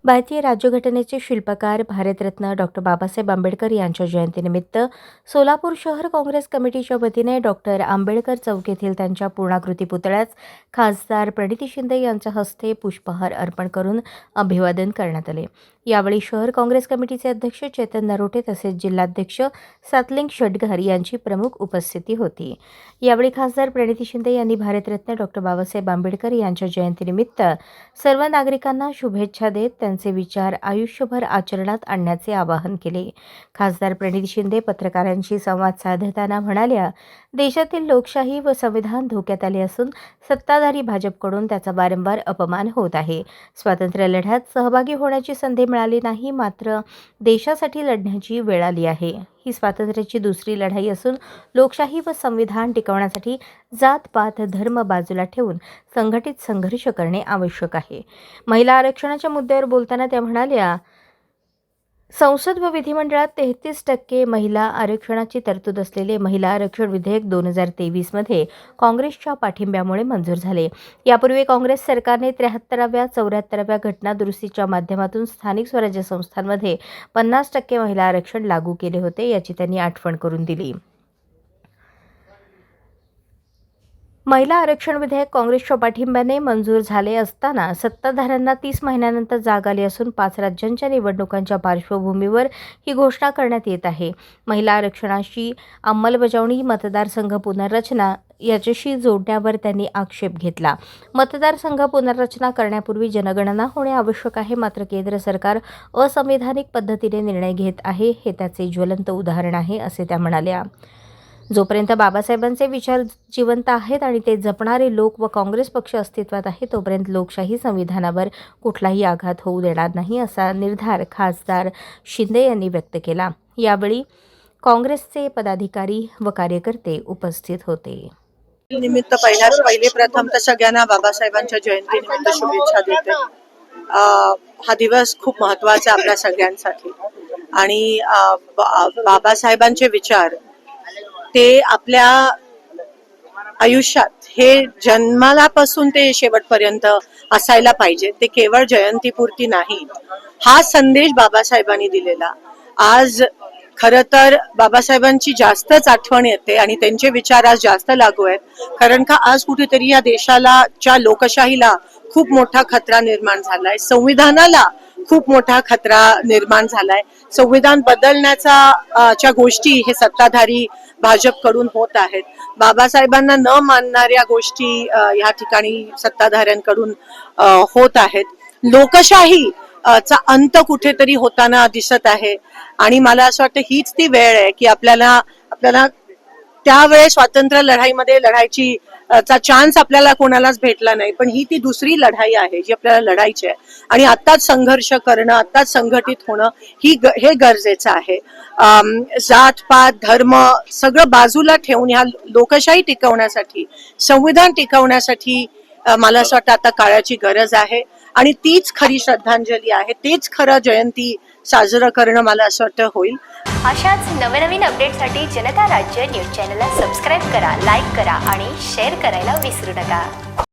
भारतीय राज्यघटनेचे शिल्पकार भारतरत्न डॉक्टर बाबासाहेब आंबेडकर यांच्या जयंतीनिमित्त सोलापूर शहर काँग्रेस कमिटीच्या वतीने डॉक्टर आंबेडकर चौक येथील त्यांच्या पूर्णाकृती पुतळ्यास खासदार प्रणिती शिंदे यांच्या हस्ते पुष्पहार अर्पण करून अभिवादन करण्यात आले। यावेळी शहर काँग्रेस कमिटीचे अध्यक्ष चेतन नरोटे तसेच जिल्हाध्यक्ष सातलिंग षटघर यांची प्रमुख उपस्थिती होती। यावेळी खासदार प्रणिती शिंदे यांनी भारतरत्न डॉक्टर बाबासाहेब आंबेडकर यांच्या जयंतीनिमित्त सर्व नागरिकांना शुभेच्छा देत त्यांचे विचार आयुष्यभर आचरणात आणण्याचे आवाहन केले। खासदार प्रणिती शिंदे पत्रकारांशी संवाद साधताना म्हणाल्या, देशातील लोकशाही व संविधान धोक्यात आले असून सत्ताधारी भाजपकडून त्याचा वारंवार अपमान होत आहे। स्वातंत्र्य लढ्यात सहभागी होण्याची संधी मिळाली नाही, मात्र देशासाठी लढण्याची वेळ आली आहे। ही स्वातंत्र्याची दुसरी लढाई असून लोकशाही व संविधान टिकवण्यासाठी जात-पात धर्म बाजूला ठेवून संघटित संघर्ष करणे आवश्यक आहे। महिला आरक्षणाच्या मुद्द्यावर बोलताना त्या म्हणाल्या, संसद व विधिमंडळात 33% महिला आरक्षणाची तरतूद असलेले महिला आरक्षण विधेयक 2023 मध्ये काँग्रेसच्या पाठिंब्यामुळे मंजूर झाले। यापूर्वी काँग्रेस सरकारने 73व्या 74व्या घटना दुरुस्तीच्या माध्यमातून स्थानिक स्वराज्य संस्थांमध्ये 50% महिला आरक्षण लागू केले होते, याची त्यांनी आठवण करून दिली। महिला आरक्षण विधेयक काँग्रेसच्या पाठिंब्याने मंजूर झाले असताना सत्ताधाऱ्यांना 30 महिन्यानंतर जाग आली असून 5 राज्यांच्या निवडणुकांच्या पार्श्वभूमीवर ही घोषणा करण्यात येत आहे। महिला आरक्षणाची अंमलबजावणी मतदारसंघ पुनर्रचना याच्याशी जोडण्यावर त्यांनी आक्षेप घेतला। मतदारसंघ पुनर्रचना करण्यापूर्वी जनगणना होणे आवश्यक आहे, मात्र केंद्र सरकार असंवैधानिक पद्धतीने निर्णय घेत आहे, हे त्याचे ज्वलंत उदाहरण आहे, असे त्या म्हणाल्या। जोपर्यंत बाबासाहेबांचे विचार जिवंत आहेत आणि ते जपणारे लोक व काँग्रेस पक्ष अस्तित्वात आहे, तोपर्यंत लोकशाही संविधानावर कुठलाही आघात होऊ देणार नाही, असा निर्धार खासदार शिंदे यांनी व्यक्त केला। यावेळी काँग्रेसचे पदाधिकारी व कार्यकर्ते उपस्थित होते। निमित्त पहिले प्रथम तर सगळ्यांना बाबासाहेबांच्या जयंतीनिमित्त शुभेच्छा देते। हा दिवस खूप महत्त्वाचा आहे आपल्या सगळ्यांसाठी आणि बाबासाहेबांचे विचार ते आपल्या आयुष्यात हे जन्मालापासून ते शेवटपर्यंत असायला पाहिजे। ते केवळ जयंतीपुरती नाही, हा संदेश बाबासाहेबांनी दिलेला। आज खरं तर बाबासाहेबांची जास्तच आठवण येते आणि त्यांचे विचार आज जास्त लागू आहेत, कारण का आज कुठेतरी या देशाला च्या लोकशाहीला खूप मोठा खतरा निर्माण झालाय, संविधानाला खूप मोठा खतरा निर्माण झालाय। संविधान बदलण्याच्या गोष्टी हे सत्ताधारी भाजपकडून होत आहेत। बाबासाहेबांना न मानणाऱ्या गोष्टी या ठिकाणी सत्ताधाऱ्यांकडून होत आहेत। लोकशाही चा अंत कुठेतरी होताना दिसत आहे आणि मला असं वाटतं हीच ती वेळ आहे की आपल्याला त्यावेळेस स्वातंत्र्य लढाईमध्ये लढायची चा चान्स आपल्याला कोणालाच भेटला नाही, पण ही ती दुसरी लढाई आहे जी आपल्याला लढायची आहे आणि आत्ताच संघर्ष करणं, आत्ताच संघटित होणं हे गरजेचं आहे। जात पात धर्म सगळं बाजूला ठेवून ह्या लोकशाही टिकवण्यासाठी, संविधान टिकवण्यासाठी मला असं वाटतं आता काळाची गरज आहे आणि तीच खरी श्रद्धांजली आहे, तेच खरं जयंती साजरं करणं मला असं वाटतं होईल। अशाच नवनवीन अपडेटसाठी जनता राज्य न्यूज चॅनलला सबस्क्राईब करा, लाईक करा आणि शेअर करायला विसरू नका।